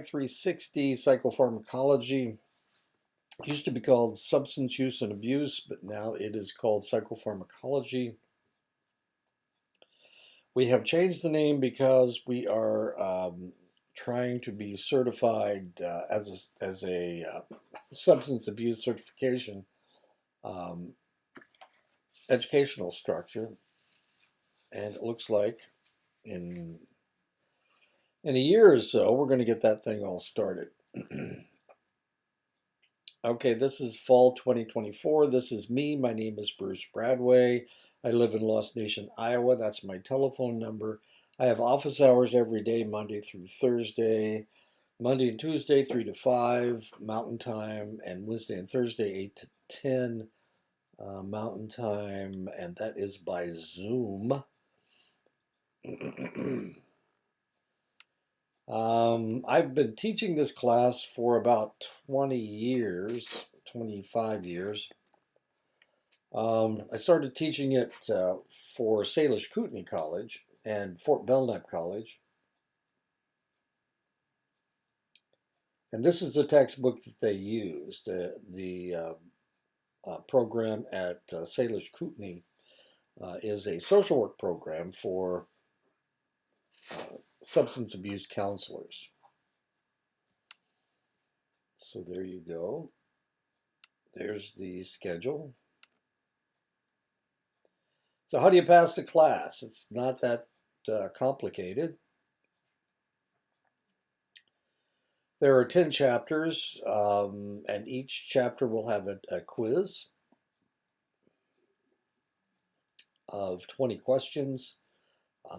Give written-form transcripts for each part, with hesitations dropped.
360 Psychopharmacology used to be called Substance Use and Abuse, but now it is called Psychopharmacology. We have changed the name because we are trying to be certified as a substance abuse certification um, educational structure, and it looks like in in a year or so we're going to get that thing all started. Okay, this is fall 2024. This is me. My name is Bruce Bradway. I live in Lost Nation, Iowa. That's my telephone number. I have office hours every day, Monday through Thursday. Monday and Tuesday, 3 to 5 Mountain Time, and Wednesday and Thursday, 8 to 10 Mountain Time, and that is by Zoom. I've been teaching this class for about 20 years, 25 years. I started teaching it for Salish Kootenai College and Fort Belknap College. And this is the textbook that they used. The program at Salish Kootenai is a social work program for substance abuse counselors. So there you go. There's the schedule. So how do you pass the class? It's not that complicated. There are 10 chapters, and each chapter will have a quiz of 20 questions.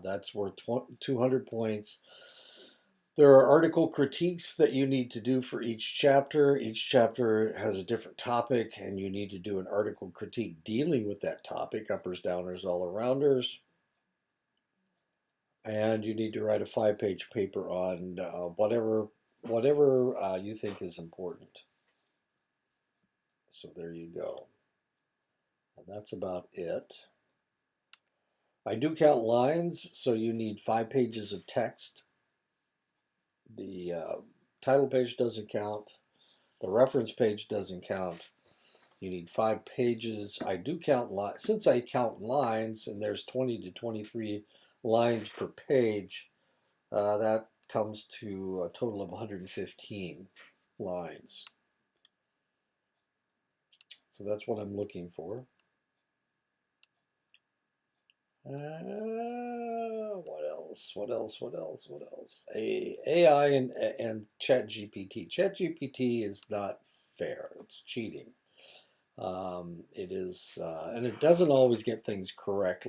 That's worth 200 points. There are article critiques that you need to do for each chapter. Each chapter has a different topic, and you need to do an article critique dealing with that topic, uppers, downers, all-arounders. And you need to write a 5-page paper on whatever you think is important. So there you go. And that's about it. I do count lines, so you need 5 pages of text. The title page doesn't count. The reference page doesn't count. You need 5 pages. I do count lines. Since I count lines, and there's 20 to 23 lines per page, that comes to a total of 115 lines. So that's what I'm looking for. What else? What else? What else? What else? AI and ChatGPT. ChatGPT is not fair. It's cheating. It is, and it doesn't always get things correct.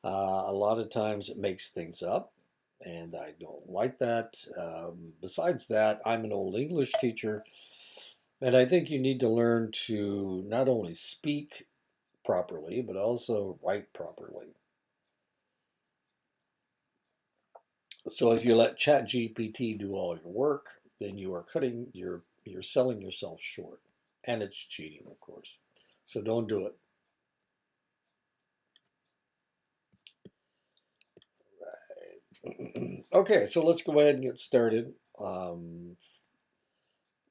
A lot of times it makes things up, and I don't like that. Besides that, I'm an old English teacher, and I think you need to learn to not only speak properly, but also write properly. So if you let ChatGPT do all your work, then you're selling yourself short, and it's cheating, of course. So don't do it. Right. Okay, so let's go ahead and get started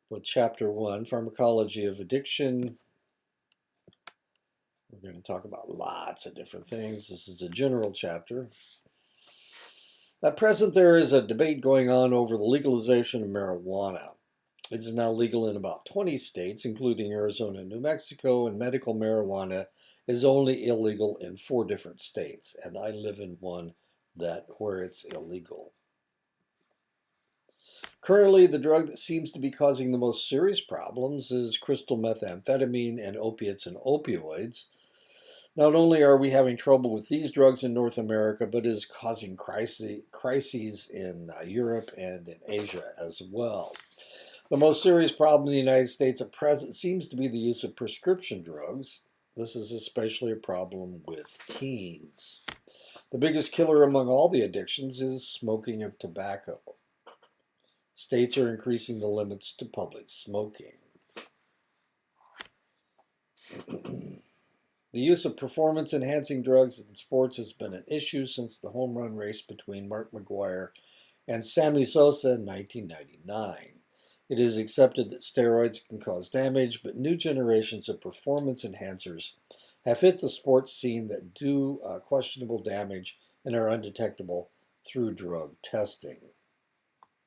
with chapter 1, Pharmacology of Addiction. We're going to talk about lots of different things. This is a general chapter. At present, there is a debate going on over the legalization of marijuana. It is now legal in about 20 states, including Arizona and New Mexico, and medical marijuana is only illegal in 4 different states, and I live in one where it's illegal. Currently, the drug that seems to be causing the most serious problems is crystal methamphetamine and opiates and opioids. Not only are we having trouble with these drugs in North America, but it is causing crises in Europe and in Asia as well. The most serious problem in the United States at present seems to be the use of prescription drugs. This is especially a problem with teens. The biggest killer among all the addictions is smoking of tobacco. States are increasing the limits to public smoking. The use of performance-enhancing drugs in sports has been an issue since the home run race between Mark McGwire and Sammy Sosa in 1999. It is accepted that steroids can cause damage, but new generations of performance enhancers have hit the sports scene that do questionable damage and are undetectable through drug testing.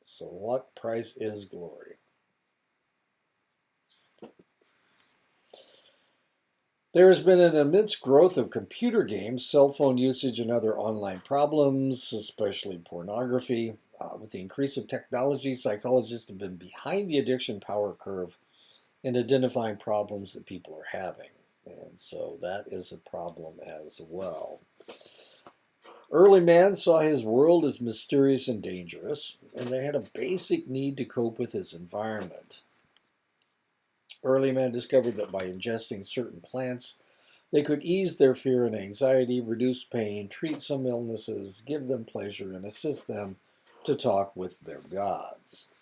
So what price is glory? There has been an immense growth of computer games, cell phone usage, and other online problems, especially pornography. With the increase of technology, psychologists have been behind the addiction power curve in identifying problems that people are having. And so that is a problem as well. Early man saw his world as mysterious and dangerous, and they had a basic need to cope with his environment. Early man discovered that by ingesting certain plants, they could ease their fear and anxiety, reduce pain, treat some illnesses, give them pleasure, and assist them to talk with their gods.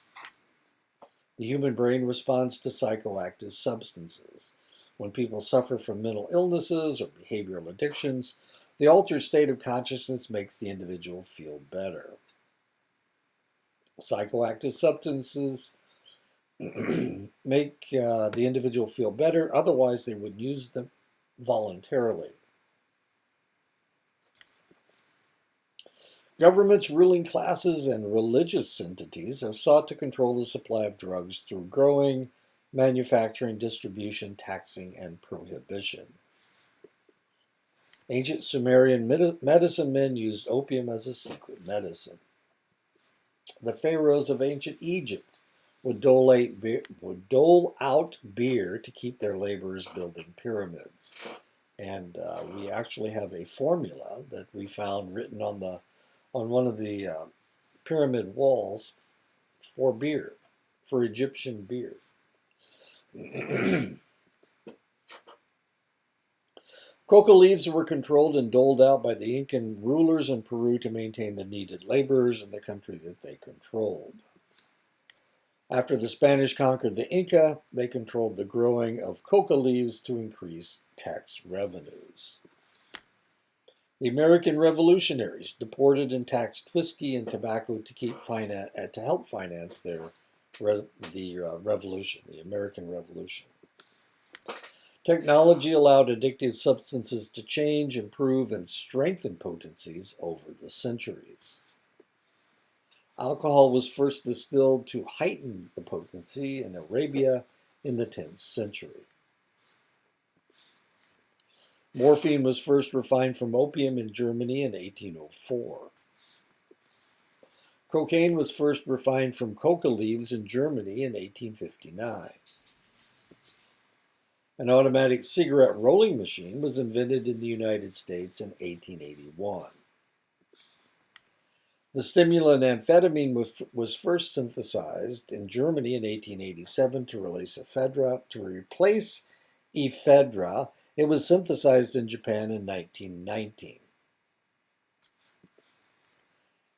The human brain responds to psychoactive substances. When people suffer from mental illnesses or behavioral addictions, the altered state of consciousness makes the individual feel better. Psychoactive substances make the individual feel better, otherwise they would use them voluntarily. Governments, ruling classes, and religious entities have sought to control the supply of drugs through growing, manufacturing, distribution, taxing, and prohibition. Ancient Sumerian medicine men used opium as a secret medicine. The pharaohs of ancient Egypt would dole out beer to keep their laborers building pyramids. And we actually have a formula that we found written on one of the pyramid walls for beer, for Egyptian beer. Coca leaves were controlled and doled out by the Incan rulers in Peru to maintain the needed laborers in the country that they controlled. After the Spanish conquered the Inca, they controlled the growing of coca leaves to increase tax revenues. The American revolutionaries deported and taxed whiskey and tobacco to help finance the revolution, the American Revolution. Technology allowed addictive substances to change, improve, and strengthen potencies over the centuries. Alcohol was first distilled to heighten the potency in Arabia in the 10th century. Morphine was first refined from opium in Germany in 1804. Cocaine was first refined from coca leaves in Germany in 1859. An automatic cigarette rolling machine was invented in the United States in 1881. The stimulant amphetamine was first synthesized in Germany in 1887 to replace ephedra. It was synthesized in Japan in 1919.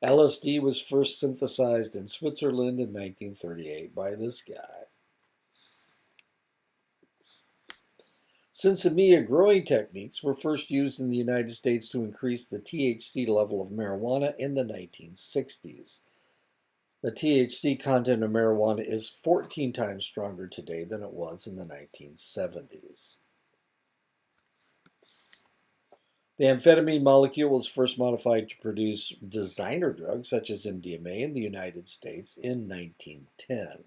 LSD was first synthesized in Switzerland in 1938 by this guy. Sinsemilla growing techniques were first used in the United States to increase the THC level of marijuana in the 1960s. The THC content of marijuana is 14 times stronger today than it was in the 1970s. The amphetamine molecule was first modified to produce designer drugs such as MDMA in the United States in 1910.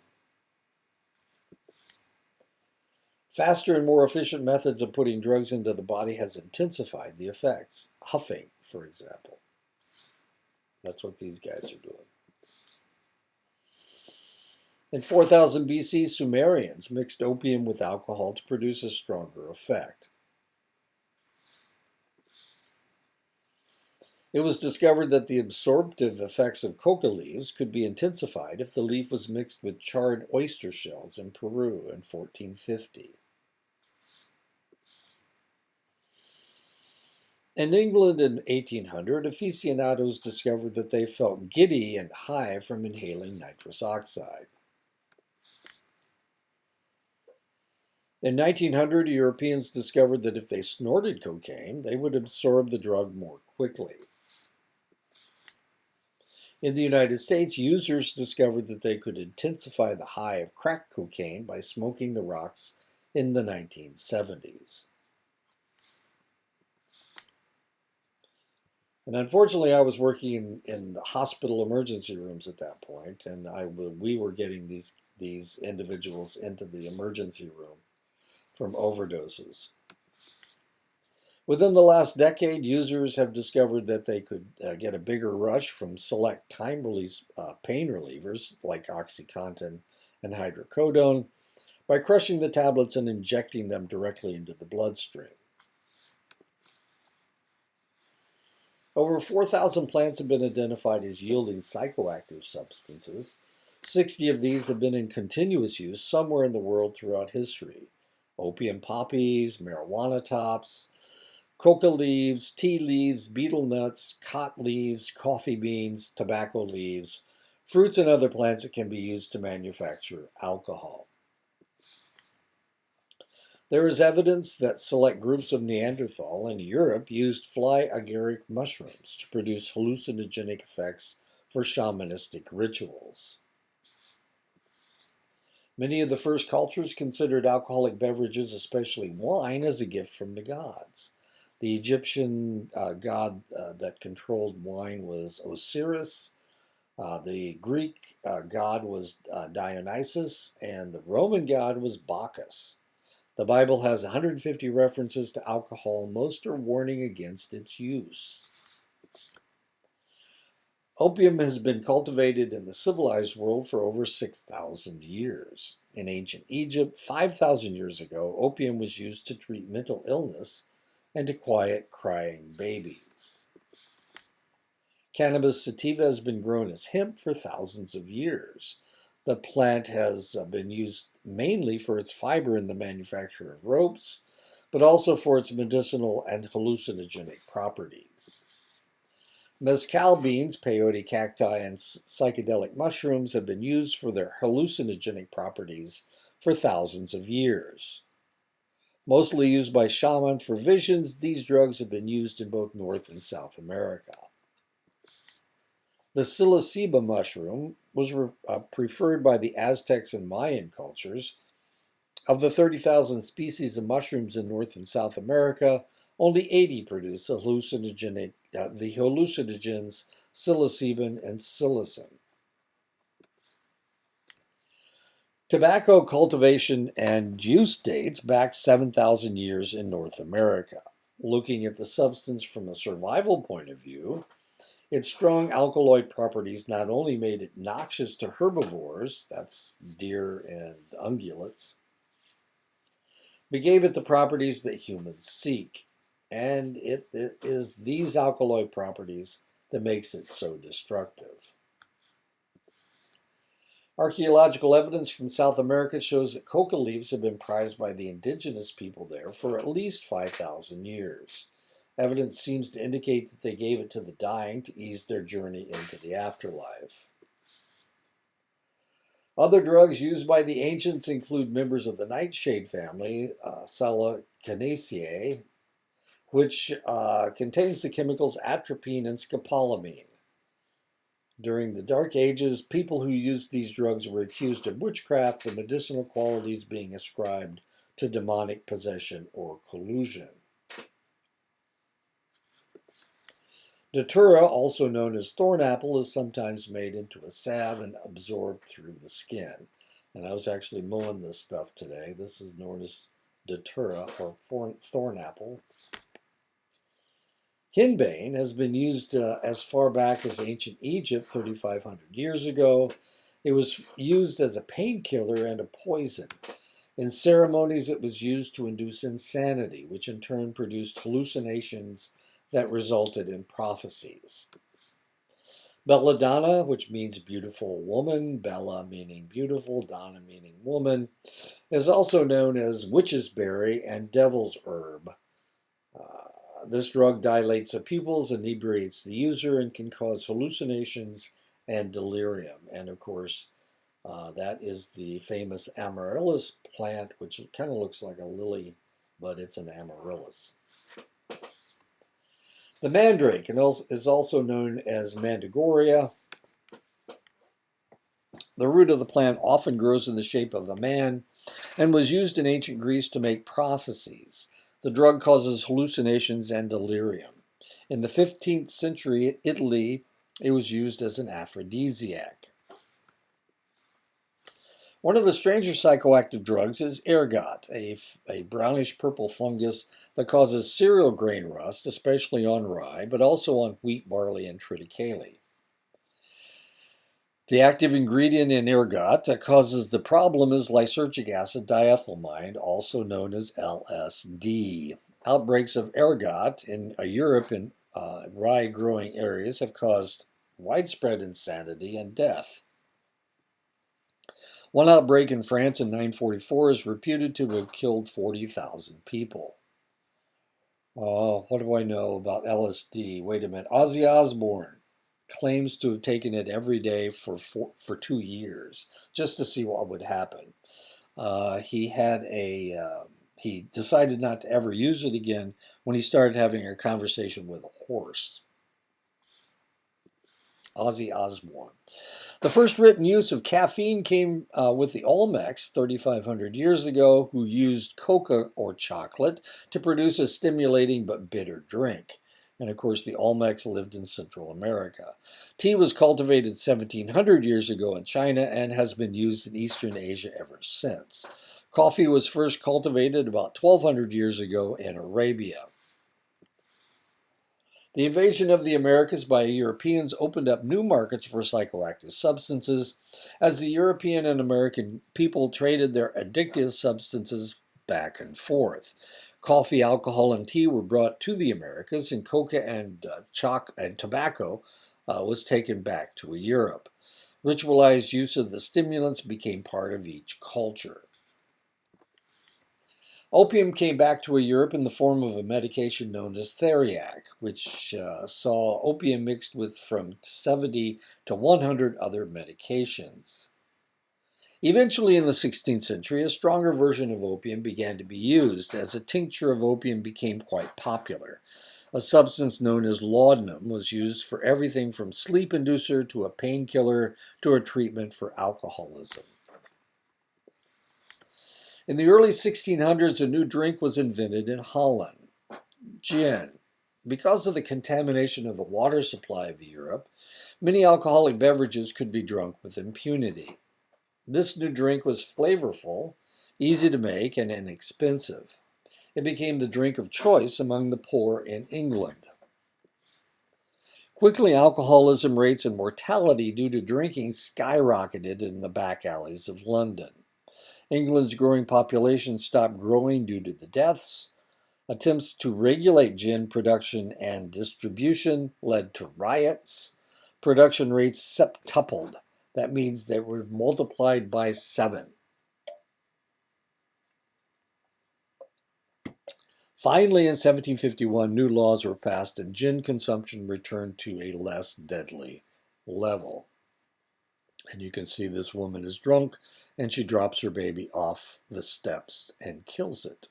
Faster and more efficient methods of putting drugs into the body has intensified the effects. Huffing, for example. That's what these guys are doing. In 4000 BC, Sumerians mixed opium with alcohol to produce a stronger effect. It was discovered that the absorptive effects of coca leaves could be intensified if the leaf was mixed with charred oyster shells in Peru in 1450. In England in 1800, aficionados discovered that they felt giddy and high from inhaling nitrous oxide. In 1900, Europeans discovered that if they snorted cocaine, they would absorb the drug more quickly. In the United States, users discovered that they could intensify the high of crack cocaine by smoking the rocks in the 1970s. And unfortunately, I was working in the hospital emergency rooms at that point, and we were getting these individuals into the emergency room from overdoses. Within the last decade, users have discovered that they could get a bigger rush from select time-release pain relievers like OxyContin and hydrocodone by crushing the tablets and injecting them directly into the bloodstream. Over 4,000 plants have been identified as yielding psychoactive substances. 60 of these have been in continuous use somewhere in the world throughout history. Opium poppies, marijuana tops, coca leaves, tea leaves, betel nuts, cot leaves, coffee beans, tobacco leaves, fruits and other plants that can be used to manufacture alcohol. There is evidence that select groups of Neanderthal in Europe used fly agaric mushrooms to produce hallucinogenic effects for shamanistic rituals. Many of the first cultures considered alcoholic beverages, especially wine, as a gift from the gods. The Egyptian god that controlled wine was Osiris. The Greek god was Dionysus, and the Roman god was Bacchus. The Bible has 150 references to alcohol. Most are warning against its use. Opium has been cultivated in the civilized world for over 6,000 years. In ancient Egypt, 5,000 years ago, opium was used to treat mental illness and to quiet crying babies. Cannabis sativa has been grown as hemp for thousands of years. The plant has been used mainly for its fiber in the manufacture of ropes, but also for its medicinal and hallucinogenic properties. Mezcal beans, peyote cacti, and psychedelic mushrooms have been used for their hallucinogenic properties for thousands of years. Mostly used by shamans for visions, these drugs have been used in both North and South America. The psilocybin mushroom was preferred by the Aztecs and Mayan cultures. Of the 30,000 species of mushrooms in North and South America, only 80 produce the hallucinogens psilocybin and psilocin. Tobacco cultivation and use dates back 7,000 years in North America. Looking at the substance from a survival point of view, its strong alkaloid properties not only made it noxious to herbivores, that's deer and ungulates, but gave it the properties that humans seek. And it is these alkaloid properties that makes it so destructive. Archaeological evidence from South America shows that coca leaves have been prized by the indigenous people there for at least 5,000 years. Evidence seems to indicate that they gave it to the dying to ease their journey into the afterlife. Other drugs used by the ancients include members of the nightshade family, Selachinaceae, which contains the chemicals atropine and scopolamine. During the Dark Ages, people who used these drugs were accused of witchcraft, the medicinal qualities being ascribed to demonic possession or collusion. Datura, also known as thorn apple, is sometimes made into a salve and absorbed through the skin. And I was actually mowing this stuff today. This is known as Datura or thorn apple. Henbane has been used as far back as ancient Egypt, 3,500 years ago. It was used as a painkiller and a poison. In ceremonies, it was used to induce insanity, which in turn produced hallucinations that resulted in prophecies. Belladonna, which means beautiful woman, Bella meaning beautiful, Donna meaning woman, is also known as witch's berry and devil's herb. This drug dilates the pupils, inebriates the user, and can cause hallucinations and delirium. And of course, that is the famous amaryllis plant, which kind of looks like a lily, but it's an amaryllis. The mandrake is also known as mandragoria. The root of the plant often grows in the shape of a man and was used in ancient Greece to make prophecies. The drug causes hallucinations and delirium. In the 15th century Italy, it was used as an aphrodisiac. One of the stranger psychoactive drugs is ergot, a brownish-purple fungus that causes cereal grain rust, especially on rye, but also on wheat, barley, and triticale. The active ingredient in ergot that causes the problem is lysergic acid diethylamide, also known as LSD. Outbreaks of ergot in Europe and rye growing areas have caused widespread insanity and death. One outbreak in France in 944 is reputed to have killed 40,000 people. Oh, what do I know about LSD? Wait a minute. Ozzy Osbourne claims to have taken it every day for 2 years just to see what would happen. He decided not to ever use it again when he started having a conversation with a horse. Ozzy Osbourne. The first written use of caffeine came with the Olmecs 3,500 years ago, who used coca or chocolate to produce a stimulating but bitter drink. And of course, the Olmecs lived in Central America. Tea was cultivated 1,700 years ago in China and has been used in Eastern Asia ever since. Coffee was first cultivated about 1,200 years ago in Arabia. The invasion of the Americas by Europeans opened up new markets for psychoactive substances as the European and American people traded their addictive substances back and forth. Coffee, alcohol, and tea were brought to the Americas, and coca and tobacco was taken back to Europe. Ritualized use of the stimulants became part of each culture. Opium came back to Europe in the form of a medication known as theriac, which saw opium mixed with from 70 to 100 other medications. Eventually, in the 16th century, a stronger version of opium began to be used, as a tincture of opium became quite popular. A substance known as laudanum was used for everything from sleep inducer to a painkiller to a treatment for alcoholism. In the early 1600s, a new drink was invented in Holland, gin. Because of the contamination of the water supply of Europe, many alcoholic beverages could be drunk with impunity. This new drink was flavorful, easy to make, and inexpensive. It became the drink of choice among the poor in England. Quickly, alcoholism rates and mortality due to drinking skyrocketed in the back alleys of London. England's growing population stopped growing due to the deaths. Attempts to regulate gin production and distribution led to riots. Production rates septupled. That means they were multiplied by 7. Finally, in 1751, new laws were passed and gin consumption returned to a less deadly level. And you can see this woman is drunk and she drops her baby off the steps and kills it.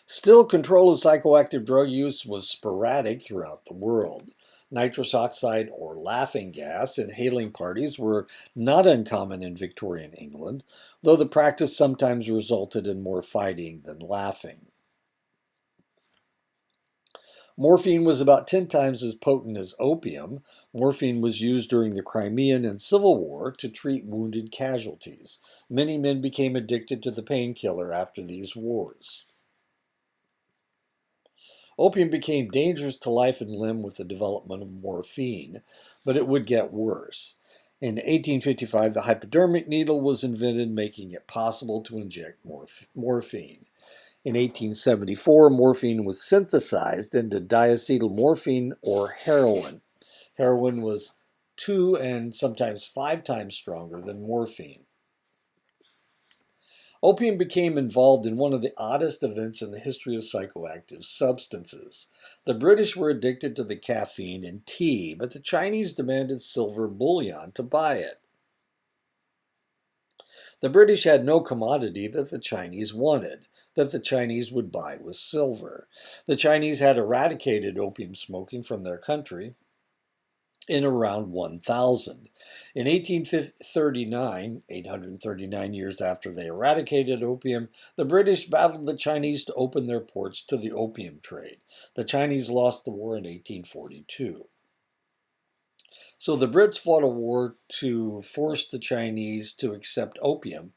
Still, control of psychoactive drug use was sporadic throughout the world. Nitrous oxide, or laughing gas, inhaling parties were not uncommon in Victorian England, though the practice sometimes resulted in more fighting than laughing. Morphine was about 10 times as potent as opium. Morphine was used during the Crimean and Civil War to treat wounded casualties. Many men became addicted to the painkiller after these wars. Opium became dangerous to life and limb with the development of morphine, but it would get worse. In 1855, the hypodermic needle was invented, making it possible to inject morphine. In 1874, morphine was synthesized into diacetylmorphine, or heroin. Heroin was 2 and sometimes 5 times stronger than morphine. Opium became involved in one of the oddest events in the history of psychoactive substances. The British were addicted to the caffeine in tea, but the Chinese demanded silver bullion to buy it. The British had no commodity that the Chinese wanted, that the Chinese would buy with silver. The Chinese had eradicated opium smoking from their country. in around 1000. In 1839, 839 years after they eradicated opium, the British battled the Chinese to open their ports to the opium trade. The Chinese lost the war in 1842. So the Brits fought a war to force the Chinese to accept opium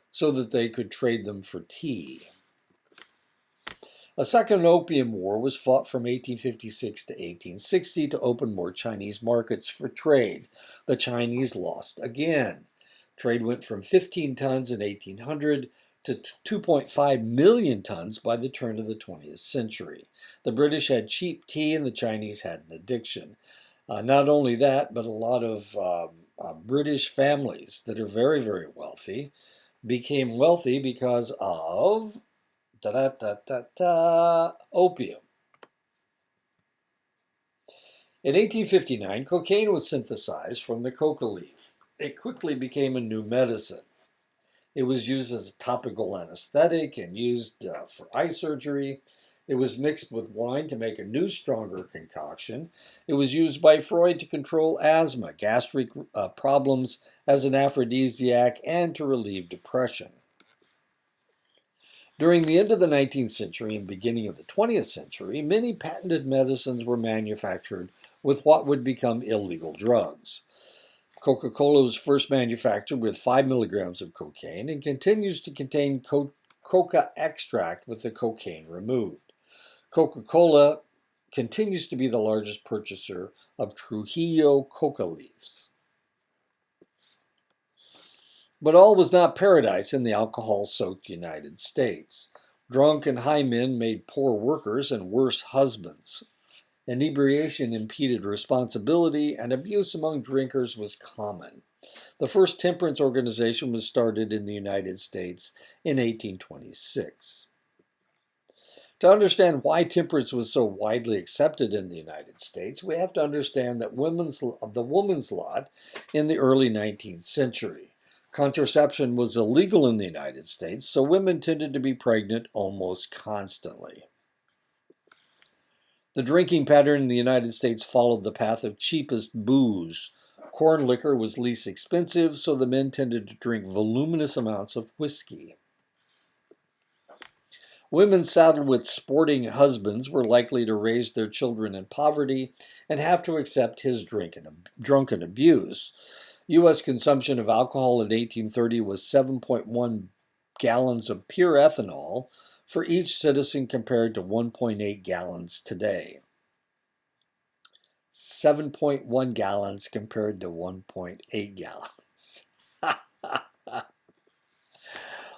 so that they could trade them for tea. A second opium war was fought from 1856 to 1860 to open more Chinese markets for trade. The Chinese lost again. Trade went from 15 tons in 1800 to 2.5 million tons by the turn of the 20th century. The British had cheap tea and the Chinese had an addiction. Not only that, but a lot of British families that are very, very wealthy became wealthy because of opium. In 1859, cocaine was synthesized from the coca leaf. It quickly became a new medicine. It was used as a topical anesthetic and used for eye surgery. It was mixed with wine to make a new, stronger concoction. It was used by Freud to control asthma, gastric problems, as an aphrodisiac, and to relieve depression. During the end of the 19th century and beginning of the 20th century, many patented medicines were manufactured with what would become illegal drugs. Coca-Cola was first manufactured with 5 milligrams of cocaine and continues to contain coca extract with the cocaine removed. Coca-Cola continues to be the largest purchaser of Trujillo coca leaves. But all was not paradise in the alcohol-soaked United States. Drunk and high men made poor workers and worse husbands. Inebriation impeded responsibility, and abuse among drinkers was common. The first temperance organization was started in the United States in 1826. To understand why temperance was so widely accepted in the United States, we have to understand that the woman's lot in the early 19th century. Contraception was illegal in the United States, so women tended to be pregnant almost constantly. The drinking pattern in the United States followed the path of cheapest booze. Corn liquor was least expensive, so the men tended to drink voluminous amounts of whiskey. Women saddled with sporting husbands were likely to raise their children in poverty and have to accept his drunken abuse. U.S. consumption of alcohol in 1830 was 7.1 gallons of pure ethanol for each citizen compared to 1.8 gallons today. 7.1 gallons compared to 1.8 gallons.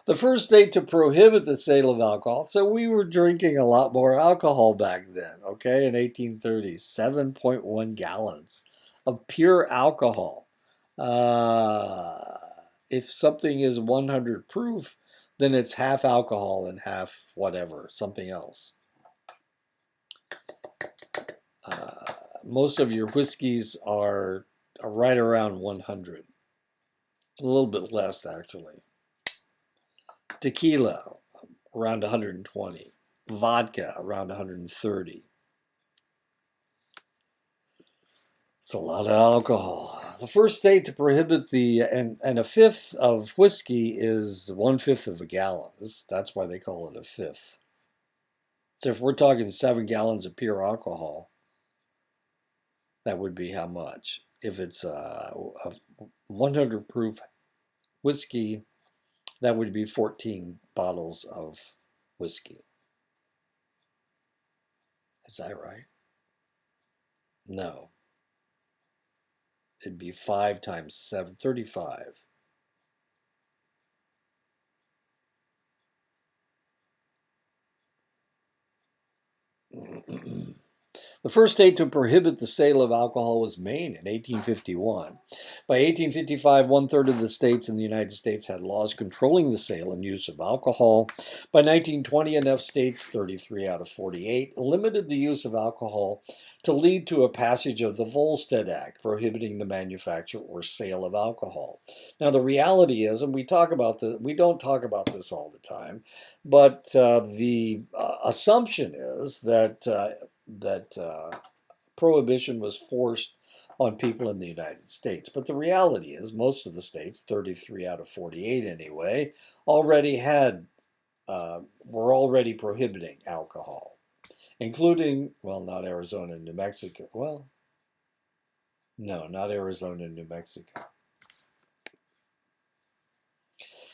The first state to prohibit the sale of alcohol, so we were drinking a lot more alcohol back then, okay, in 1830, 7.1 gallons of pure alcohol. If something is 100 proof, then it's half alcohol and half whatever, something else. Most of your whiskeys are right around 100. A little bit less, actually. Tequila, around 120. Vodka, around 130. It's a lot of alcohol. The first state to prohibit and a fifth of whiskey is 1/5 of a gallon. That's why they call it a fifth. So if we're talking 7 gallons of pure alcohol, that would be how much? If it's a 100 proof whiskey, that would be 14 bottles of whiskey. Is that right? No. It'd be 5 times 7, 35. The first state to prohibit the sale of alcohol was Maine in 1851. By 1855, 1/3 of the states in the United States had laws controlling the sale and use of alcohol. By 1920, enough states, 33 out of 48, limited the use of alcohol to lead to a passage of the Volstead Act, prohibiting the manufacture or sale of alcohol. Now, the reality is, and we don't talk about this all the time, but the assumption is that prohibition was forced on people in the United States. But the reality is, most of the states, 33 out of 48 anyway, already had were already prohibiting alcohol, including, well, not Arizona and New Mexico. Well, no, not Arizona and New Mexico.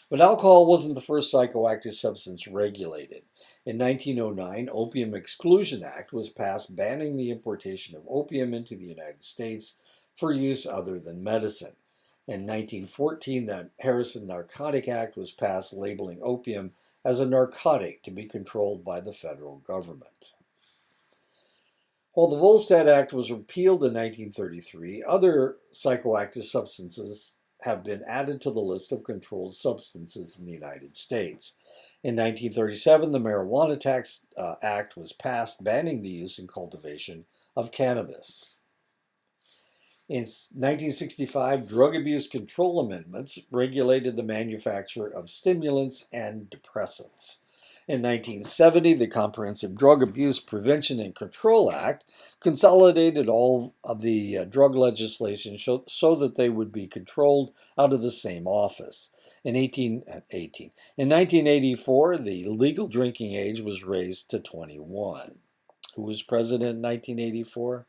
But alcohol wasn't the first psychoactive substance regulated. In 1909, Opium Exclusion Act was passed banning the importation of opium into the United States for use other than medicine. In 1914, the Harrison Narcotic Act was passed labeling opium as a narcotic to be controlled by the federal government. While the Volstead Act was repealed in 1933, other psychoactive substances have been added to the list of controlled substances in the United States. In 1937, the Marijuana Tax Act was passed, banning the use and cultivation of cannabis. In 1965, drug abuse control amendments regulated the manufacture of stimulants and depressants. In 1970, the Comprehensive Drug Abuse Prevention and Control Act consolidated all of the drug legislation so that they would be controlled out of the same office. In 1984, the legal drinking age was raised to 21. Who was president in 1984?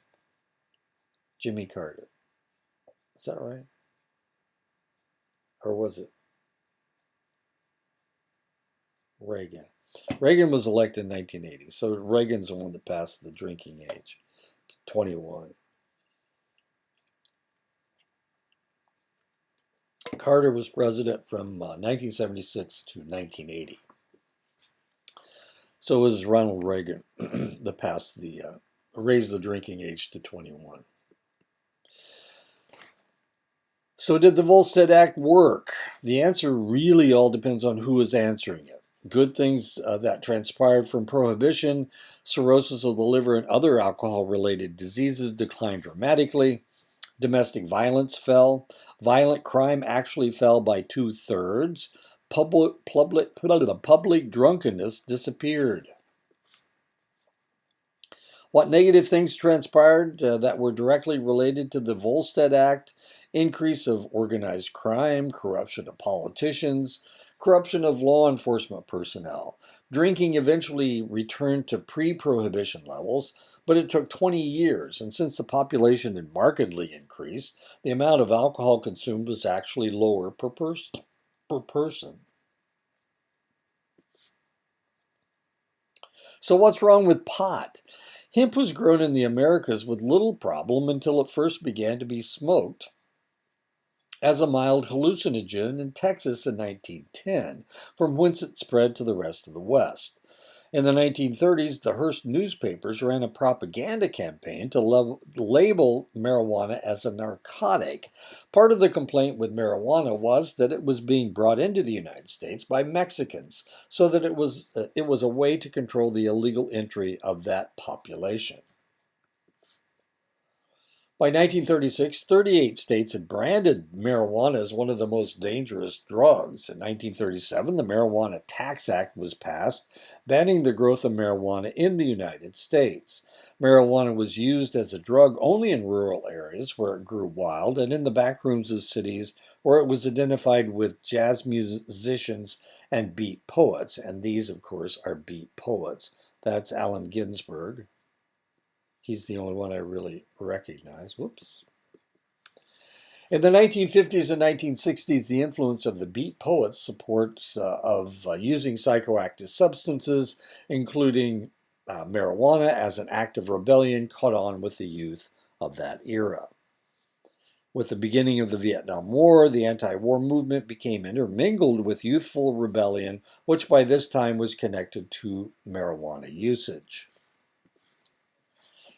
Jimmy Carter. Is that right? Or was it Reagan? Reagan was elected in 1980, so Reagan's the one that passed the drinking age to 21. Carter was president from 1976 to 1980. So it was Ronald Reagan that passed raised the drinking age to 21. So did the Volstead Act work? The answer really all depends on who is answering it. Good things that transpired from prohibition, cirrhosis of the liver and other alcohol-related diseases declined dramatically. Domestic violence fell. Violent crime actually fell by 2/3. Public drunkenness disappeared. What negative things transpired that were directly related to the Volstead Act? Increase of organized crime, corruption of politicians, corruption of law enforcement personnel. Drinking eventually returned to pre-prohibition levels, but it took 20 years, and since the population had markedly increased, the amount of alcohol consumed was actually lower per person. So what's wrong with pot? Hemp was grown in the Americas with little problem until it first began to be smoked as a mild hallucinogen in Texas in 1910, from whence it spread to the rest of the West. In the 1930s, the Hearst newspapers ran a propaganda campaign to label marijuana as a narcotic. Part of the complaint with marijuana was that it was being brought into the United States by Mexicans, so that it was a way to control the illegal entry of that population. By 1936, 38 states had branded marijuana as one of the most dangerous drugs. In 1937, the Marijuana Tax Act was passed, banning the growth of marijuana in the United States. Marijuana was used as a drug only in rural areas where it grew wild and in the back rooms of cities where it was identified with jazz musicians and beat poets. And these, of course, are beat poets. That's Allen Ginsberg. He's the only one I really recognize. Whoops. In the 1950s and 1960s, the influence of the beat poets' support of using psychoactive substances, including marijuana as an act of rebellion, caught on with the youth of that era. With the beginning of the Vietnam War, the anti-war movement became intermingled with youthful rebellion, which by this time was connected to marijuana usage.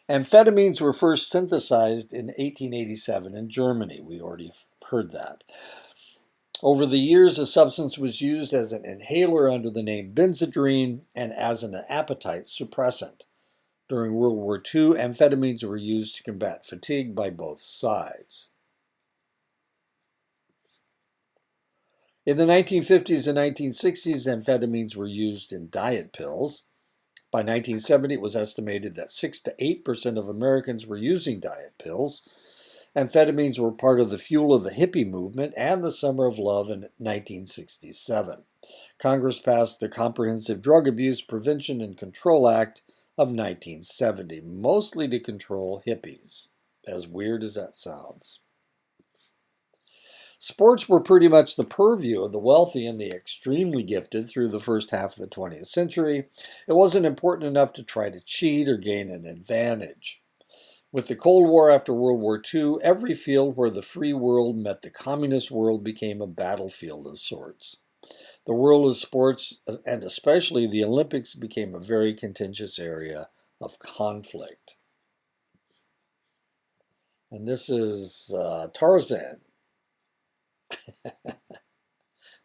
Amphetamines were first synthesized in 1887 in Germany. We already heard that. Over the years, the substance was used as an inhaler under the name Benzedrine and as an appetite suppressant. During World War II, amphetamines were used to combat fatigue by both sides. In the 1950s and 1960s, amphetamines were used in diet pills. By 1970, it was estimated that 6 to 8% of Americans were using diet pills. Amphetamines were part of the fuel of the hippie movement and the Summer of Love in 1967. Congress passed the Comprehensive Drug Abuse Prevention and Control Act of 1970, mostly to control hippies, as weird as that sounds. Sports were pretty much the purview of the wealthy and the extremely gifted through the first half of the 20th century. It wasn't important enough to try to cheat or gain an advantage. With the Cold War after World War II, every field where the free world met the communist world became a battlefield of sorts. The world of sports, and especially the Olympics, became a very contentious area of conflict. And this is Tarzan,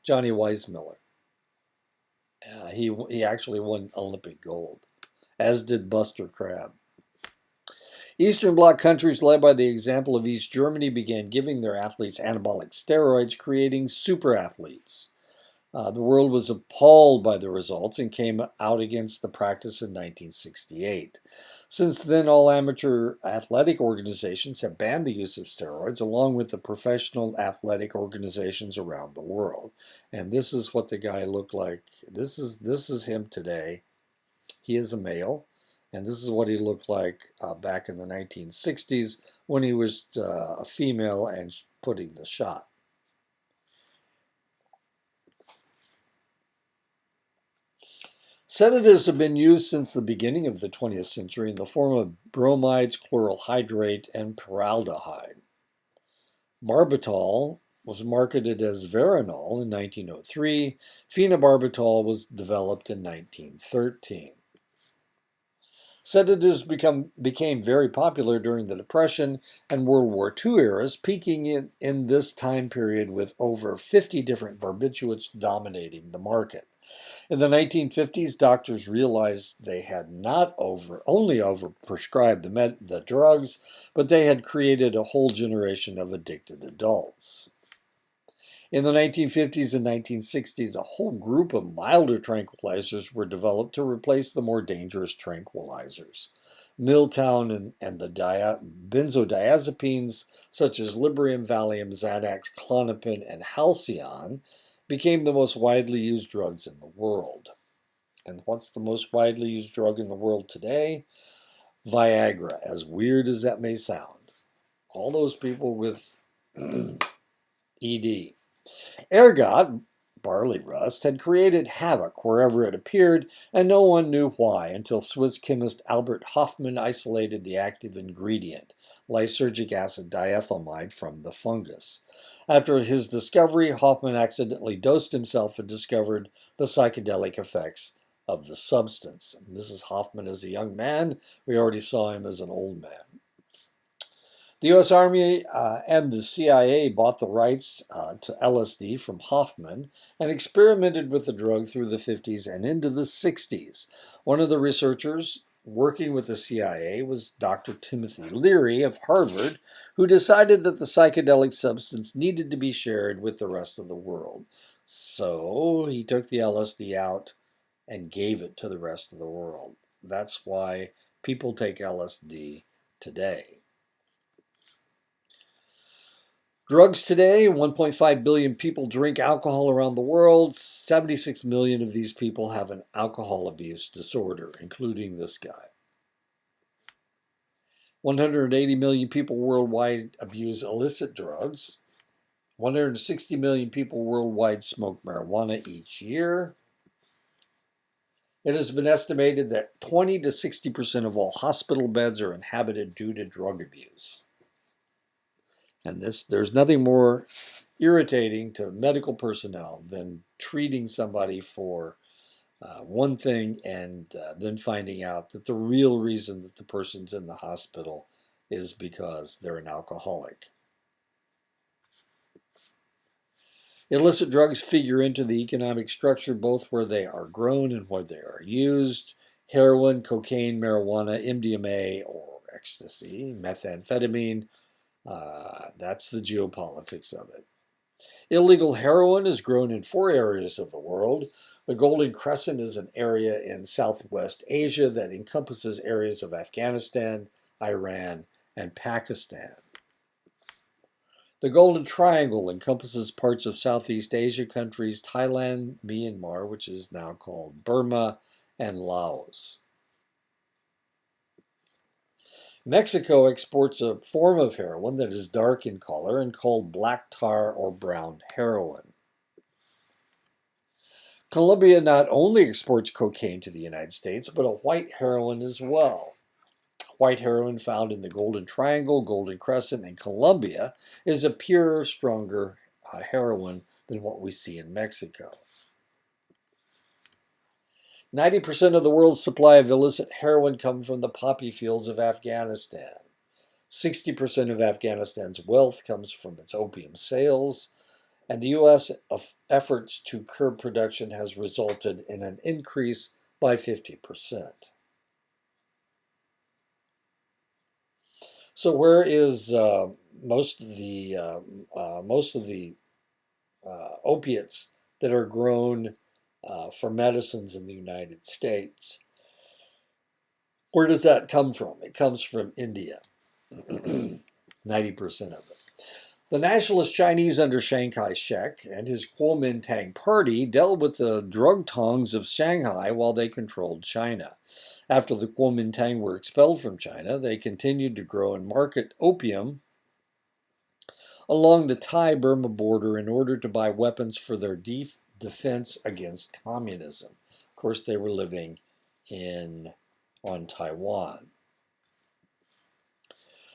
Johnny Weissmuller. He actually won Olympic gold, as did Buster Crabbe. Eastern Bloc countries, led by the example of East Germany, began giving their athletes anabolic steroids, creating super athletes. The world was appalled by the results and came out against the practice in 1968. Since then, all amateur athletic organizations have banned the use of steroids, along with the professional athletic organizations around the world. And this is what the guy looked like. This is him today. He is a male, and this is what he looked like back in the 1960s when he was a female and putting the shot. Sedatives have been used since the beginning of the 20th century in the form of bromides, chloral hydrate, and paraldehyde. Barbitol was marketed as Veronal in 1903. Phenobarbital was developed in 1913. Sedatives became very popular during the Depression and World War II eras, peaking in this time period with over 50 different barbiturates dominating the market. In the 1950s, doctors realized they had not only overprescribed the drugs, but they had created a whole generation of addicted adults. In the 1950s and 1960s, a whole group of milder tranquilizers were developed to replace the more dangerous tranquilizers. Miltown and the benzodiazepines, such as Librium, Valium, Xanax, Klonopin, and Halcyon, became the most widely used drugs in the world. And what's the most widely used drug in the world today? Viagra, as weird as that may sound. All those people with ED. Ergot, barley rust, had created havoc wherever it appeared, and no one knew why until Swiss chemist Albert Hofmann isolated the active ingredient, lysergic acid diethylamide, from the fungus. After his discovery, Hofmann accidentally dosed himself and discovered the psychedelic effects of the substance. And this is Hofmann as a young man. We already saw him as an old man. The U.S. Army and the CIA bought the rights to LSD from Hofmann and experimented with the drug through the 50s and into the 60s. One of the researchers working with the CIA was Dr. Timothy Leary of Harvard, who decided that the psychedelic substance needed to be shared with the rest of the world. So he took the LSD out and gave it to the rest of the world. That's why people take LSD today. Drugs today, 1.5 billion people drink alcohol around the world. 76 million of these people have an alcohol abuse disorder, including this guy. 180 million people worldwide abuse illicit drugs. 160 million people worldwide smoke marijuana each year. It has been estimated that 20 to 60% of all hospital beds are inhabited due to drug abuse. And there's nothing more irritating to medical personnel than treating somebody for one thing and then finding out that the real reason that the person's in the hospital is because they're an alcoholic. Illicit drugs figure into the economic structure both where they are grown and where they are used. Heroin, cocaine, marijuana, MDMA or ecstasy, methamphetamine. That's the geopolitics of it. Illegal heroin is grown in 4 areas of the world, The Golden Crescent is an area in Southwest Asia that encompasses areas of Afghanistan, Iran, and Pakistan. The Golden Triangle encompasses parts of Southeast Asia countries, Thailand, Myanmar, which is now called Burma, and Laos. Mexico exports a form of heroin that is dark in color and called black tar or brown heroin. Colombia not only exports cocaine to the United States, but a white heroin as well. White heroin found in the Golden Triangle, Golden Crescent, and Colombia is a purer, stronger heroin than what we see in Mexico. 90% of the world's supply of illicit heroin comes from the poppy fields of Afghanistan. 60% of Afghanistan's wealth comes from its opium sales, and the U.S. efforts to curb production has resulted in an increase by 50%. So where is most of the opiates that are grown for medicines in the United States? Where does that come from? It comes from India, 90% of it. The nationalist Chinese under Chiang Kai-shek and his Kuomintang party dealt with the drug tongs of Shanghai while they controlled China. After the Kuomintang were expelled from China, they continued to grow and market opium along the Thai-Burma border in order to buy weapons for their defense against communism. Of course, they were living on Taiwan.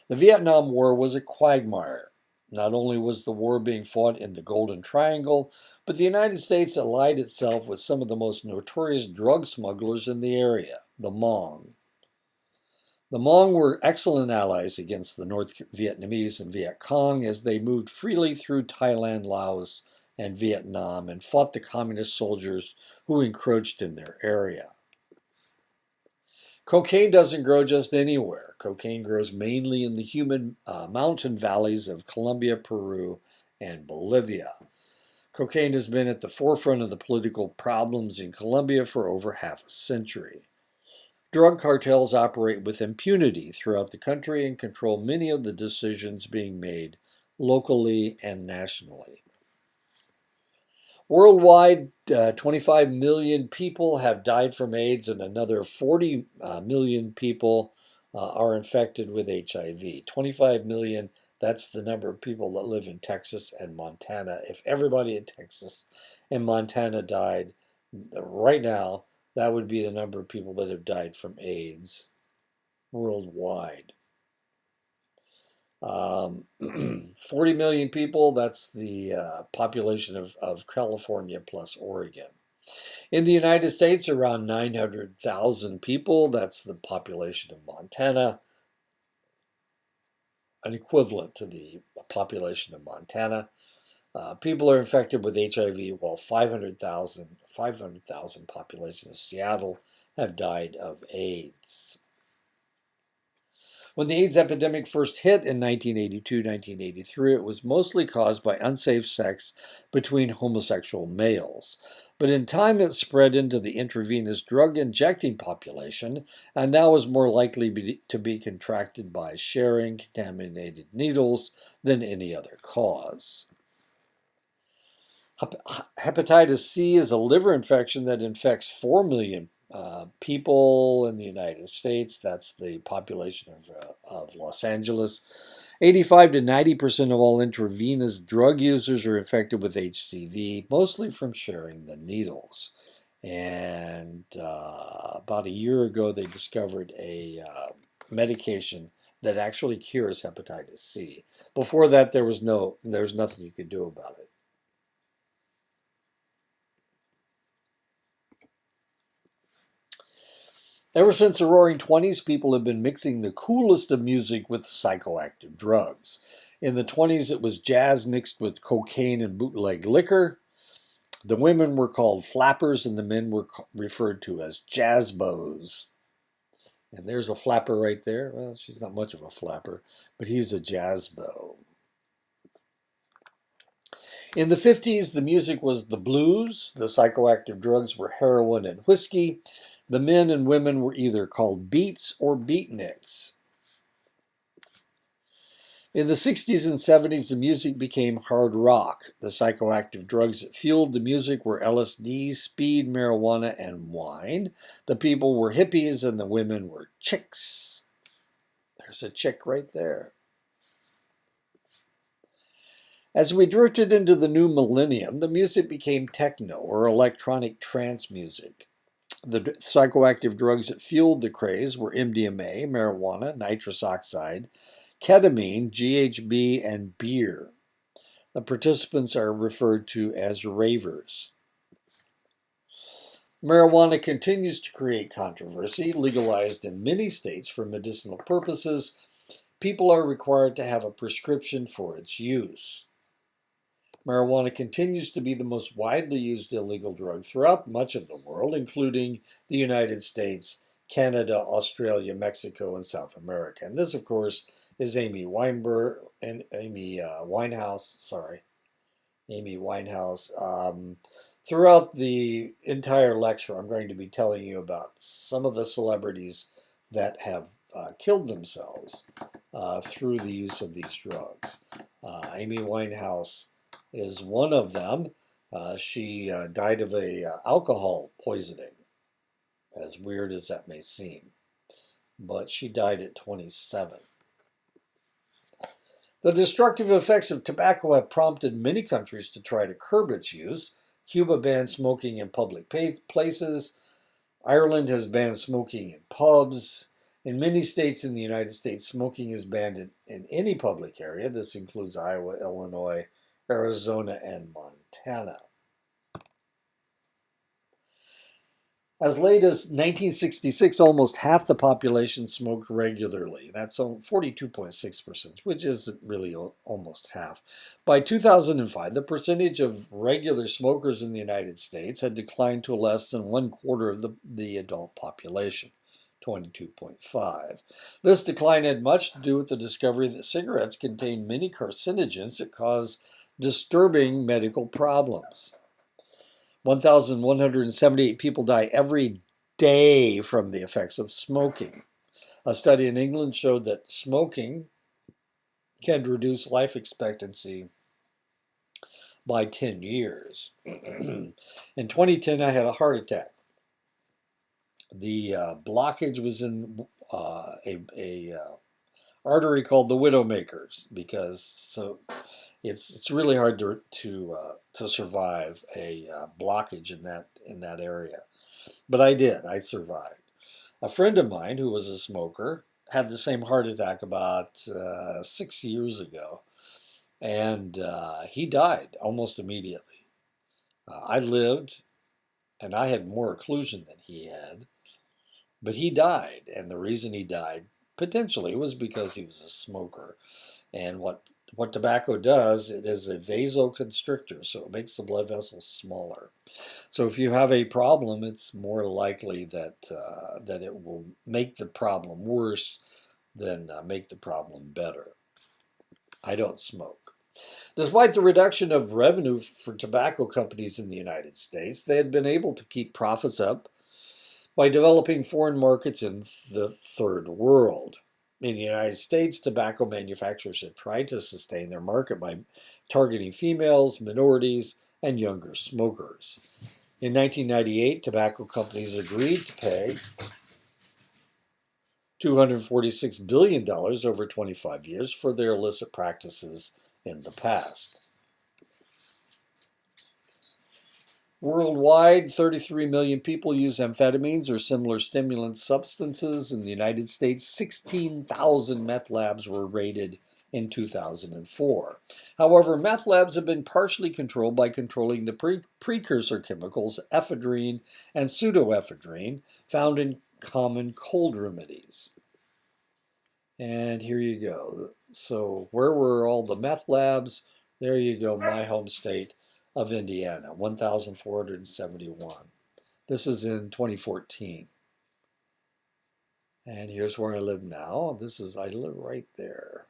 The Vietnam War was a quagmire. Not only was the war being fought in the Golden Triangle, but the United States allied itself with some of the most notorious drug smugglers in the area, the Hmong. The Hmong were excellent allies against the North Vietnamese and Viet Cong as they moved freely through Thailand, Laos, and Vietnam and fought the communist soldiers who encroached in their area. Cocaine doesn't grow just anywhere. Cocaine grows mainly in the humid mountain valleys of Colombia, Peru, and Bolivia. Cocaine has been at the forefront of the political problems in Colombia for over half a century. Drug cartels operate with impunity throughout the country and control many of the decisions being made locally and nationally. Worldwide, 25 million people have died from AIDS, and another 40 million people are infected with HIV. 25 million, that's the number of people that live in Texas and Montana. If everybody in Texas and Montana died right now, that would be the number of people that have died from AIDS worldwide. 40 million people, that's the population of California plus Oregon. In the United States, around 900,000 people, that's the population of Montana, an equivalent to the population of Montana. People are infected with HIV, while 500,000 population of Seattle have died of AIDS. When the AIDS epidemic first hit in 1982-1983, it was mostly caused by unsafe sex between homosexual males. But in time, it spread into the intravenous drug-injecting population and now is more likely to be contracted by sharing contaminated needles than any other cause. Hepatitis C is a liver infection that infects 4 million people in the United States. That's the population of Los Angeles. 85 to 90% of all intravenous drug users are infected with HCV, mostly from sharing the needles. And about a year ago, they discovered a medication that actually cures hepatitis C. Before that, there was nothing you could do about it. Ever since the Roaring '20s, people have been mixing the coolest of music with psychoactive drugs. In the '20s, it was jazz mixed with cocaine and bootleg liquor. The women were called flappers, and the men were referred to as jazzbos. And there's a flapper right there. Well, she's not much of a flapper, but he's a jazzbo. In the 50s, the music was the blues, the psychoactive drugs were heroin and whiskey, the men and women were either called beats or beatniks. In the 60s and 70s, the music became hard rock. The psychoactive drugs that fueled the music were LSD, speed, marijuana, and wine. The people were hippies and the women were chicks. There's a chick right there. As we drifted into the new millennium, the music became techno or electronic trance music. The psychoactive drugs that fueled the craze were MDMA, marijuana, nitrous oxide, ketamine, GHB, and beer. The participants are referred to as ravers. Marijuana continues to create controversy. Legalized in many states for medicinal purposes, people are required to have a prescription for its use. Marijuana continues to be the most widely used illegal drug throughout much of the world, including the United States, Canada, Australia, Mexico, and South America. And this, of course, is Amy Winehouse. Amy Winehouse. Throughout the entire lecture, I'm going to be telling you about some of the celebrities that have killed themselves through the use of these drugs. Amy Winehouse is one of them. She died of alcohol poisoning, as weird as that may seem. But she died at 27. The destructive effects of tobacco have prompted many countries to try to curb its use. Cuba banned smoking in public places. Ireland has banned smoking in pubs. In many states in the United States, smoking is banned in any public area. This includes Iowa, Illinois, Arizona, and Montana. As late as 1966, almost half the population smoked regularly. That's 42.6%, which isn't really almost half. By 2005, the percentage of regular smokers in the United States had declined to less than 1/4 of the adult population, 22.5. This decline had much to do with the discovery that cigarettes contain many carcinogens that cause disturbing medical problems. 1,178 people die every day from the effects of smoking. A study in England showed that smoking can reduce life expectancy by 10 years. In 2010, I had a heart attack. The blockage was in a artery called the Widowmaker's, because it's really hard to survive a blockage in that area. But I did. I survived. A friend of mine who was a smoker had the same heart attack about 6 years ago, and he died almost immediately. I lived, and I had more occlusion than he had, but he died, and the reason he died potentially was because he was a smoker. And what tobacco does, it is a vasoconstrictor, so it makes the blood vessels smaller. So if you have a problem, it's more likely that it will make the problem worse than make the problem better. I don't smoke. Despite the reduction of revenue for tobacco companies in the United States, they had been able to keep profits up by developing foreign markets in the third world. In the United States, tobacco manufacturers have tried to sustain their market by targeting females, minorities, and younger smokers. In 1998, tobacco companies agreed to pay $246 billion over 25 years for their illicit practices in the past. Worldwide, 33 million people use amphetamines or similar stimulant substances. In the United States, 16,000 meth labs were raided in 2004. However, meth labs have been partially controlled by controlling the precursor chemicals ephedrine and pseudoephedrine found in common cold remedies. And here you go. So where were all the meth labs? There you go, my home state of Indiana, 1,471. This is in 2014. And here's where I live now. I live right there.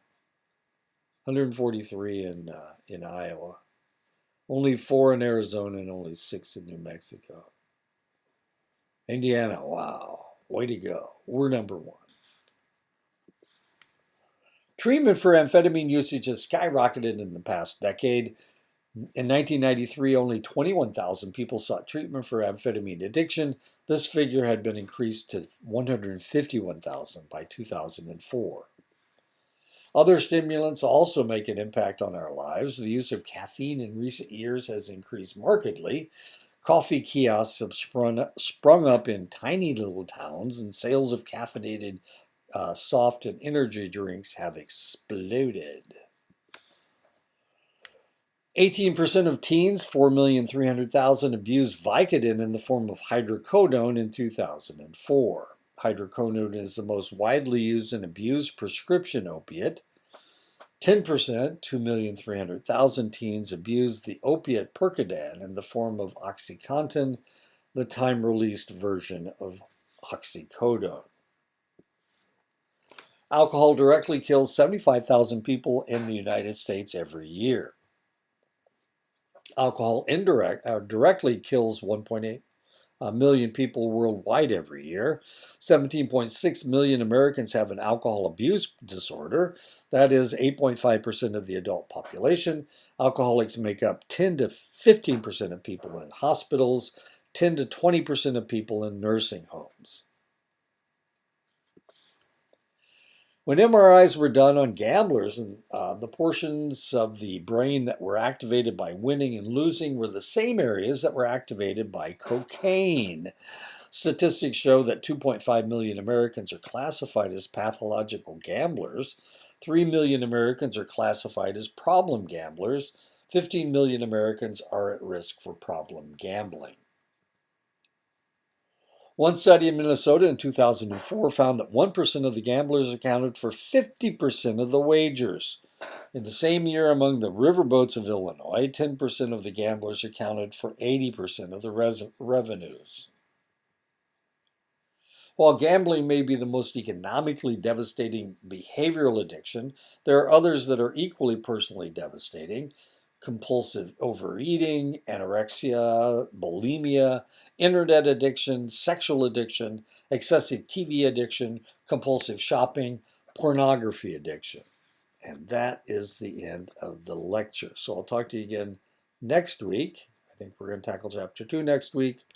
143 in Iowa. Only 4 in Arizona and only 6 in New Mexico. Indiana, wow, way to go. We're number one. Treatment for amphetamine usage has skyrocketed in the past decade. In 1993, only 21,000 people sought treatment for amphetamine addiction. This figure had been increased to 151,000 by 2004. Other stimulants also make an impact on our lives. The use of caffeine in recent years has increased markedly. Coffee kiosks have sprung up in tiny little towns, and sales of caffeinated soft and energy drinks have exploded. 18% of teens, 4,300,000, abused Vicodin in the form of hydrocodone in 2004. Hydrocodone is the most widely used and abused prescription opiate. 10%, 2,300,000 teens, abused the opiate Percodan in the form of OxyContin, the time-released version of oxycodone. Alcohol directly kills 75,000 people in the United States every year. Alcohol directly kills 1.8 million people worldwide every year. 17.6 million Americans have an alcohol abuse disorder. That is 8.5% of the adult population. Alcoholics make up 10 to 15% of people in hospitals, 10 to 20% of people in nursing homes. When MRIs were done on gamblers, and the portions of the brain that were activated by winning and losing were the same areas that were activated by cocaine. Statistics show that 2.5 million Americans are classified as pathological gamblers. 3 million Americans are classified as problem gamblers. 15 million Americans are at risk for problem gambling. One study in Minnesota in 2004 found that 1% of the gamblers accounted for 50% of the wagers. In the same year, among the riverboats of Illinois, 10% of the gamblers accounted for 80% of the revenues. While gambling may be the most economically devastating behavioral addiction, there are others that are equally personally devastating. Compulsive overeating, anorexia, bulimia, internet addiction, sexual addiction, excessive TV addiction, compulsive shopping, pornography addiction. And that is the end of the lecture. So I'll talk to you again next week. I think we're going to tackle chapter 2 next week.